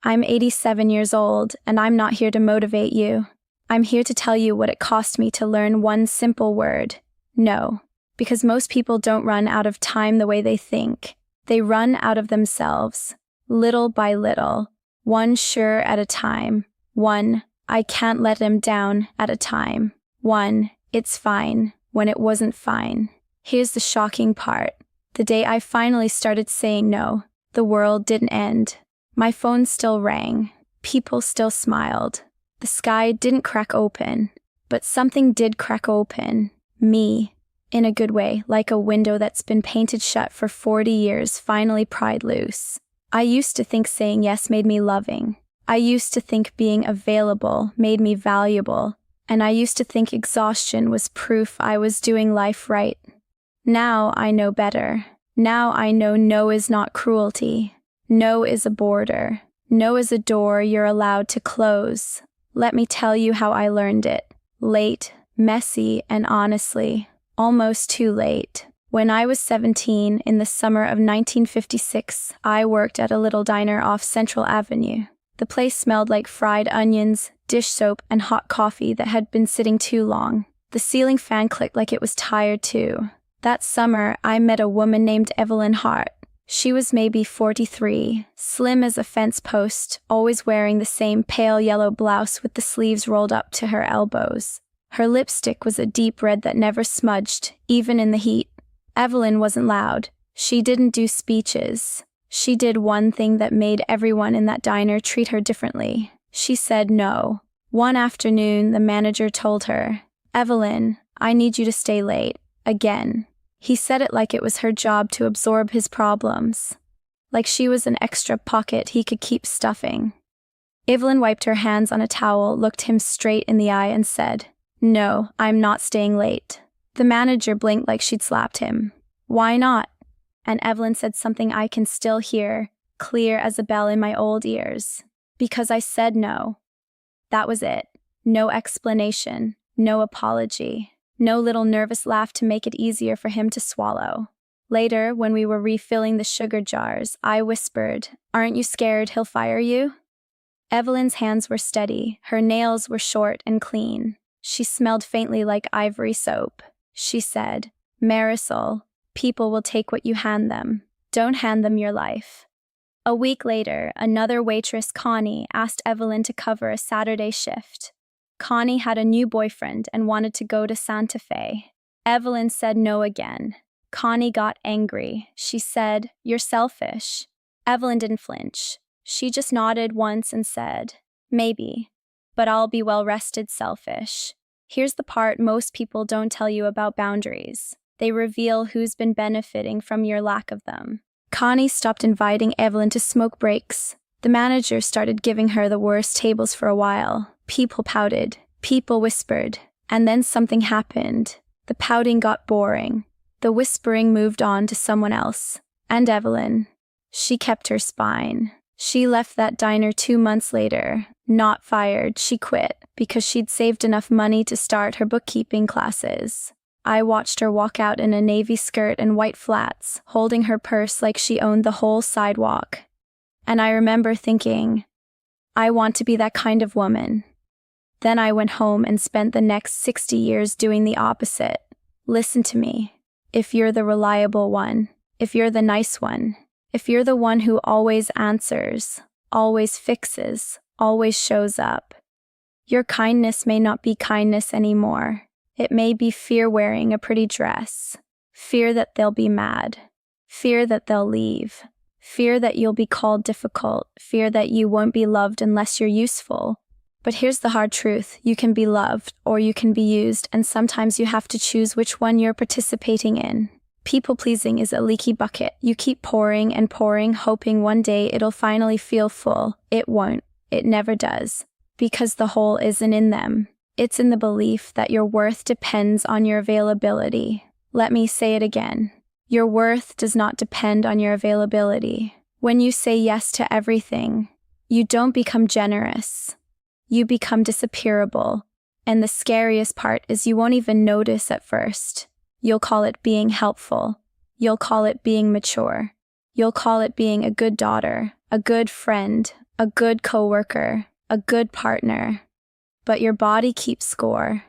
I'm 87 years old, and I'm not here to motivate you. I'm here to tell you what it cost me to learn one simple word: no. Because most people don't run out of time the way they think. They run out of themselves, little by little, one sure at a time, one I can't let him down at a time, one it's fine when it wasn't fine. Here's the shocking part. The day I finally started saying no, the world didn't end. My phone still rang. People still smiled. The sky didn't crack open, but something did crack open. Me. In a good way, like a window that's been painted shut for 40 years finally pried loose. I used to think saying yes made me loving. I used to think being available made me valuable. And I used to think exhaustion was proof I was doing life right. Now I know better. Now I know no is not cruelty. No is a border. No is a door you're allowed to close. Let me tell you how I learned it. Late, messy, and honestly, almost too late. When I was 17, in the summer of 1956, I worked at a little diner off Central Avenue. The place smelled like fried onions, dish soap, and hot coffee that had been sitting too long. The ceiling fan clicked like it was tired too. That summer, I met a woman named Evelyn Hart. She was maybe 43, slim as a fence post, always wearing the same pale yellow blouse with the sleeves rolled up to her elbows. Her lipstick was a deep red that never smudged, even in the heat. Evelyn wasn't loud. She didn't do speeches. She did one thing that made everyone in that diner treat her differently. She said no. One afternoon, the manager told her, "Evelyn, I need you to stay late. Again." He said it like it was her job to absorb his problems. Like she was an extra pocket he could keep stuffing. Evelyn wiped her hands on a towel, looked him straight in the eye, and said, "No, I'm not staying late." The manager blinked like she'd slapped him. "Why not?" And Evelyn said something I can still hear, clear as a bell in my old ears. "Because I said no." That was it. No explanation, no apology. No little nervous laugh to make it easier for him to swallow. Later, when we were refilling the sugar jars, I whispered, "Aren't you scared he'll fire you?" Evelyn's hands were steady. Her nails were short and clean. She smelled faintly like ivory soap. She said, "Marisol, people will take what you hand them. Don't hand them your life." A week later, another waitress, Connie, asked Evelyn to cover a Saturday shift. Connie had a new boyfriend and wanted to go to Santa Fe. Evelyn said no again. Connie got angry. She said, "You're selfish." Evelyn didn't flinch. She just nodded once and said, "Maybe, but I'll be well-rested selfish." Here's the part most people don't tell you about boundaries. They reveal who's been benefiting from your lack of them. Connie stopped inviting Evelyn to smoke breaks. The manager started giving her the worst tables for a while. People pouted. People whispered. And then something happened. The pouting got boring. The whispering moved on to someone else. And Evelyn. She kept her spine. She left that diner 2 months later. Not fired, she quit, because she'd saved enough money to start her bookkeeping classes. I watched her walk out in a navy skirt and white flats, holding her purse like she owned the whole sidewalk. And I remember thinking, I want to be that kind of woman. Then I went home and spent the next 60 years doing the opposite. Listen to me. If you're the reliable one, if you're the nice one, if you're the one who always answers, always fixes, always shows up, your kindness may not be kindness anymore. It may be fear wearing a pretty dress, fear that they'll be mad, fear that they'll leave, fear that you'll be called difficult, fear that you won't be loved unless you're useful. But here's the hard truth. You can be loved or you can be used, and sometimes you have to choose which one you're participating in. People-pleasing is a leaky bucket. You keep pouring and pouring, hoping one day it'll finally feel full. It won't. It never does. Because the hole isn't in them. It's in the belief that your worth depends on your availability. Let me say it again. Your worth does not depend on your availability. When you say yes to everything, you don't become generous. You become disappearable. And the scariest part is you won't even notice at first. You'll call it being helpful. You'll call it being mature. You'll call it being a good daughter, a good friend, a good coworker, a good partner. But your body keeps score.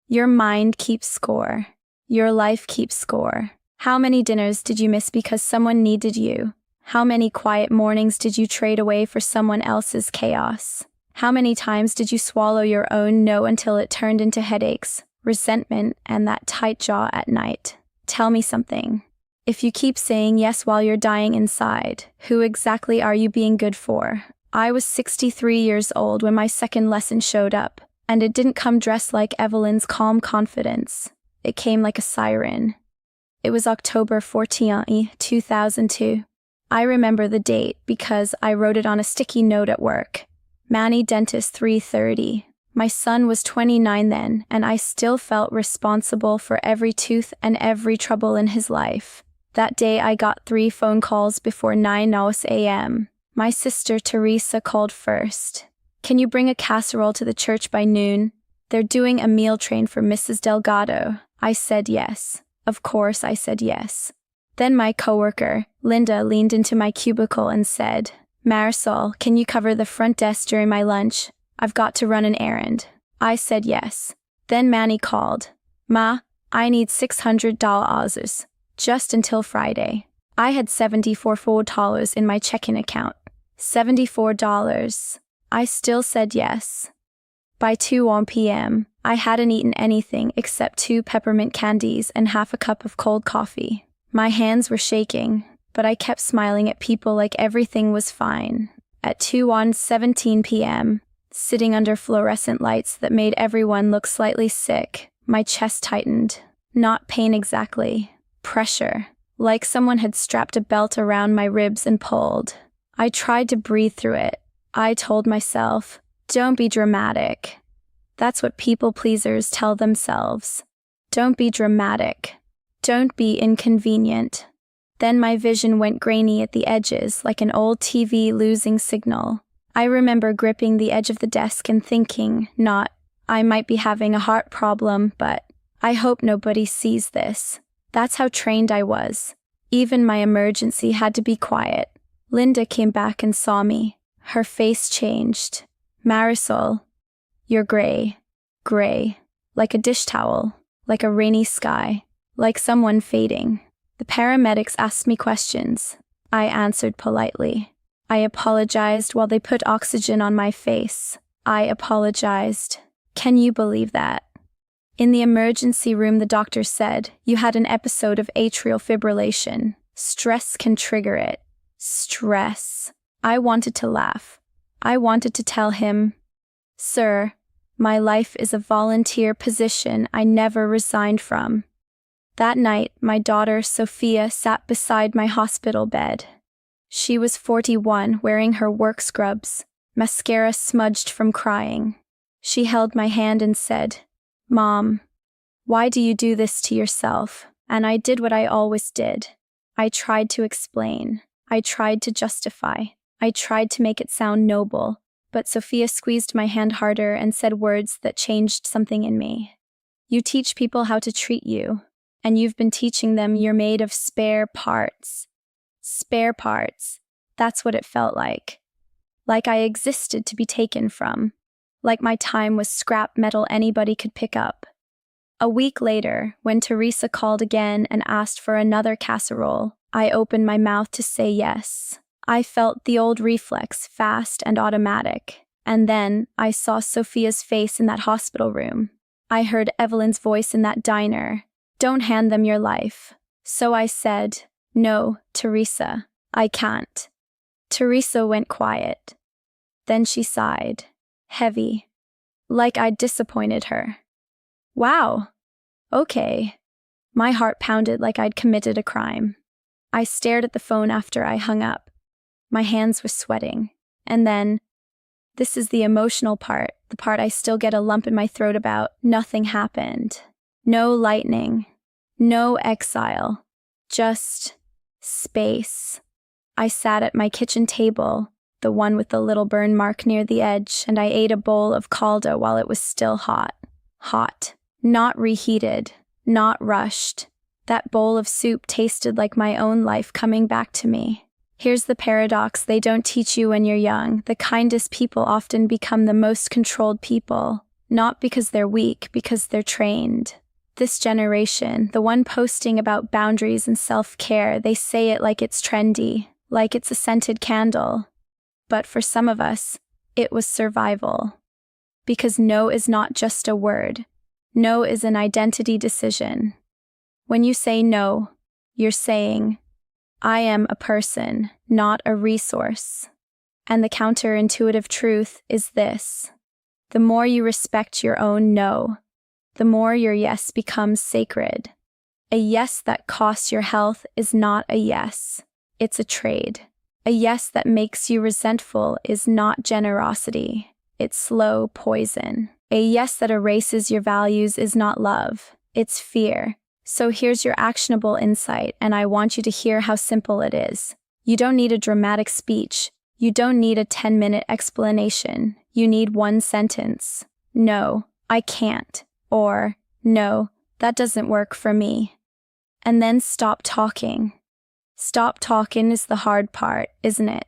Your mind keeps score. Your life keeps score. How many dinners did you miss because someone needed you? How many quiet mornings did you trade away for someone else's chaos? How many times did you swallow your own no until it turned into headaches, resentment, and that tight jaw at night? Tell me something. If you keep saying yes while you're dying inside, who exactly are you being good for? I was 63 years old when my second lesson showed up, and it didn't come dressed like Evelyn's calm confidence. It came like a siren. It was October 14, 2002. I remember the date because I wrote it on a sticky note at work. Manny Dentist 3:30. My son was 29 then, and I still felt responsible for every tooth and every trouble in his life. That day I got 3 phone calls before 9 a.m. My sister Teresa called first. Can you bring a casserole to the church by noon? They're doing a meal train for Mrs. Delgado. I said yes. Of course I said yes. Then my coworker, Linda, leaned into my cubicle and said, Marisol, can you cover the front desk during my lunch? I've got to run an errand. I said yes. Then Manny called. Ma, I need $600 just until Friday. I had $74 in my checking account. $74. I still said yes. By 2 p.m., I hadn't eaten anything except 2 peppermint candies and half a cup of cold coffee. My hands were shaking, but I kept smiling at people like everything was fine. At 2:17 p.m., sitting under fluorescent lights that made everyone look slightly sick, my chest tightened. Not pain exactly. Pressure. Like someone had strapped a belt around my ribs and pulled. I tried to breathe through it. I told myself, don't be dramatic. That's what people pleasers tell themselves. Don't be dramatic. Don't be inconvenient. Then my vision went grainy at the edges like an old TV losing signal. I remember gripping the edge of the desk and thinking, not, I might be having a heart problem, but I hope nobody sees this. That's how trained I was. Even my emergency had to be quiet. Linda came back and saw me. Her face changed. Marisol, you're gray. Gray. Like a dish towel. Like a rainy sky. Like someone fading. The paramedics asked me questions. I answered politely. I apologized while they put oxygen on my face. I apologized. Can you believe that? In the emergency room, the doctor said, you had an episode of atrial fibrillation. Stress can trigger it. Stress. I wanted to laugh. I wanted to tell him, Sir, my life is a volunteer position I never resigned from. That night, my daughter, Sophia, sat beside my hospital bed. She was 41, wearing her work scrubs, mascara smudged from crying. She held my hand and said, Mom, why do you do this to yourself? And I did what I always did. I tried to explain. I tried to justify. I tried to make it sound noble. But Sophia squeezed my hand harder and said words that changed something in me. You teach people how to treat you. And you've been teaching them you're made of spare parts. Spare parts. That's what it felt like. Like I existed to be taken from. Like my time was scrap metal anybody could pick up. A week later, when Teresa called again and asked for another casserole, I opened my mouth to say yes. I felt the old reflex, fast and automatic. And then I saw Sophia's face in that hospital room. I heard Evelyn's voice in that diner. Don't hand them your life. So I said, No, Teresa, I can't. Teresa went quiet. Then she sighed, heavy, like I'd disappointed her. Wow. Okay. My heart pounded like I'd committed a crime. I stared at the phone after I hung up. My hands were sweating. And then, this is the emotional part, the part I still get a lump in my throat about. Nothing happened. No lightning. No exile. Just space. I sat at my kitchen table, the one with the little burn mark near the edge, and I ate a bowl of caldo while it was still hot. Hot. Not reheated. Not rushed. That bowl of soup tasted like my own life coming back to me. Here's the paradox they don't teach you when you're young. The kindest people often become the most controlled people, not because they're weak, because they're trained. This generation, the one posting about boundaries and self-care, they say it like it's trendy, like it's a scented candle. But for some of us, it was survival. Because no is not just a word. No is an identity decision. When you say no, you're saying, I am a person, not a resource. And the counterintuitive truth is this. The more you respect your own no, the more your yes becomes sacred. A yes that costs your health is not a yes. It's a trade. A yes that makes you resentful is not generosity. It's slow poison. A yes that erases your values is not love. It's fear. So here's your actionable insight, and I want you to hear how simple it is. You don't need a dramatic speech. You don't need a 10-minute explanation. You need one sentence. No, I can't. Or, no, that doesn't work for me. And then stop talking. Stop talking is the hard part, isn't it?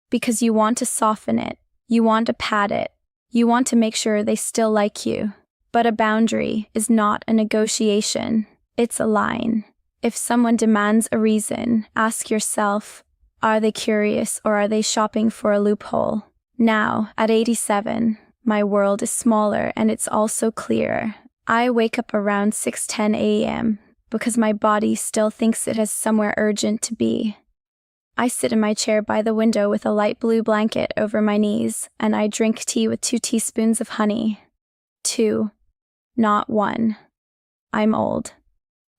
Because you want to soften it. You want to pat it. You want to make sure they still like you. But a boundary is not a negotiation. It's a line. If someone demands a reason, ask yourself, are they curious or are they shopping for a loophole? Now, at 87, my world is smaller and it's also clearer. I wake up around 6:10 a.m. because my body still thinks it has somewhere urgent to be. I sit in my chair by the window with a light blue blanket over my knees, and I drink tea with 2 teaspoons of honey. 2, not 1. I'm old.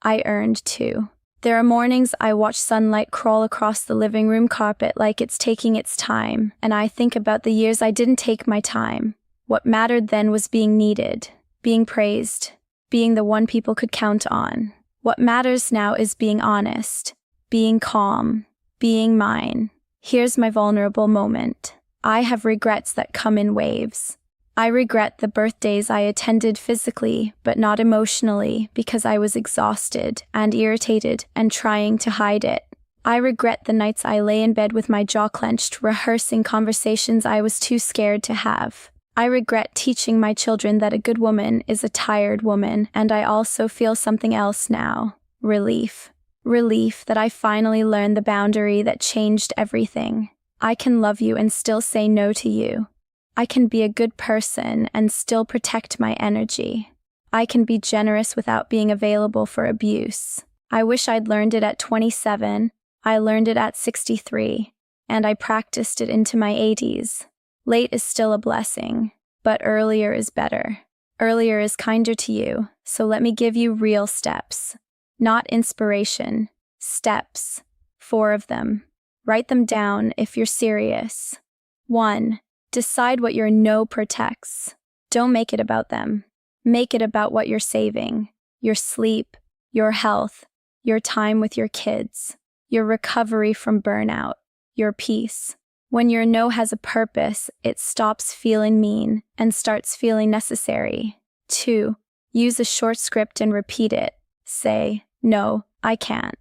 I earned 2. There are mornings I watch sunlight crawl across the living room carpet like it's taking its time, and I think about the years I didn't take my time. What mattered then was being needed, being praised, being the one people could count on. What matters now is being honest, being calm, being mine. Here's my vulnerable moment. I have regrets that come in waves. I regret the birthdays I attended physically, but not emotionally, because I was exhausted and irritated and trying to hide it. I regret the nights I lay in bed with my jaw clenched, rehearsing conversations I was too scared to have. I regret teaching my children that a good woman is a tired woman, and I also feel something else now. Relief. Relief that I finally learned the boundary that changed everything. I can love you and still say no to you. I can be a good person and still protect my energy. I can be generous without being available for abuse. I wish I'd learned it at 27. I learned it at 63. And I practiced it into my 80s. Late is still a blessing, but earlier is better. Earlier is kinder to you, so let me give you real steps. Not inspiration. Steps. 4 of them. Write them down if you're serious. 1. Decide what your no protects. Don't make it about them. Make it about what you're saving. Your sleep, your health, your time with your kids, your recovery from burnout, your peace. When your no has a purpose, it stops feeling mean and starts feeling necessary. 2. Use a short script and repeat it. Say, no, I can't.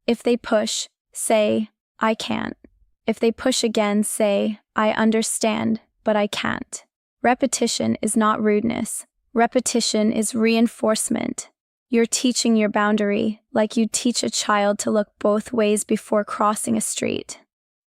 If they push, say, I can't. If they push again, say, I understand, but I can't. Repetition is not rudeness. Repetition is reinforcement. You're teaching your boundary like you'd teach a child to look both ways before crossing a street.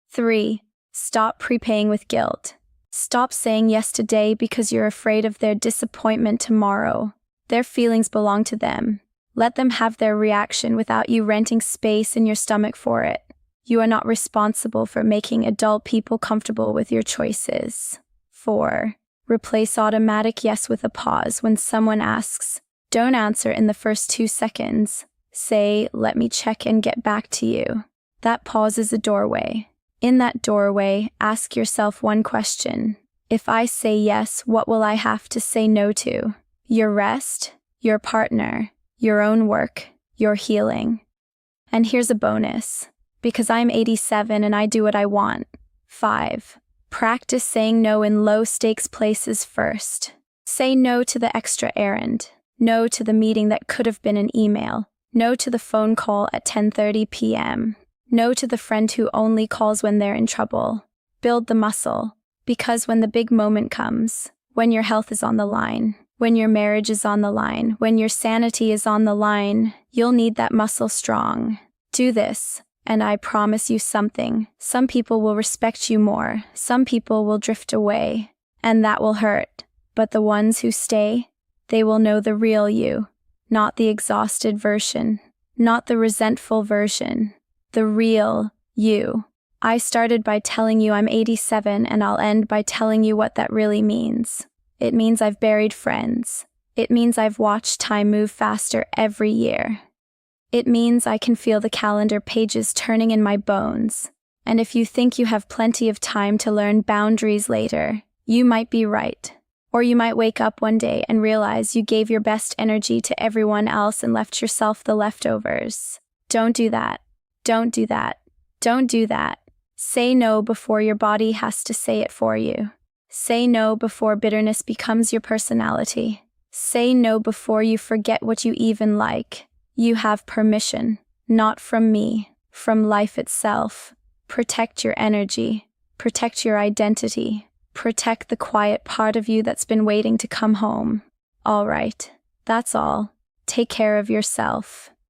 3. Stop prepaying with guilt. Stop saying yes today because you're afraid of their disappointment tomorrow. Their feelings belong to them. Let them have their reaction without you renting space in your stomach for it. You are not responsible for making adult people comfortable with your choices. 4. Replace automatic yes with a pause when someone asks. Don't answer in the first 2 seconds. Say, let me check and get back to you. That pause is a doorway. In that doorway, ask yourself one question. If I say yes, what will I have to say no to? Your rest, your partner, your own work, your healing. And here's a bonus. Because I'm 87 and I do what I want. 5. Practice saying no in low-stakes places first. Say no to the extra errand. No to the meeting that could have been an email. No to the phone call at 10:30 p.m. No to the friend who only calls when they're in trouble. Build the muscle, because when the big moment comes, when your health is on the line, when your marriage is on the line, when your sanity is on the line, you'll need that muscle strong. Do this, and I promise you something. Some people will respect you more, some people will drift away, and that will hurt. But the ones who stay, they will know the real you, not the exhausted version, not the resentful version, the real you. I started by telling you I'm 87, and I'll end by telling you what that really means. It means I've buried friends. It means I've watched time move faster every year. It means I can feel the calendar pages turning in my bones. And if you think you have plenty of time to learn boundaries later, you might be right. Or you might wake up one day and realize you gave your best energy to everyone else and left yourself the leftovers. Don't do that. Don't do that. Don't do that. Say no before your body has to say it for you. Say no before bitterness becomes your personality. Say no before you forget what you even like. You have permission, not from me, from life itself. Protect your energy. Protect your identity. Protect the quiet part of you that's been waiting to come home. All right, that's all. Take care of yourself.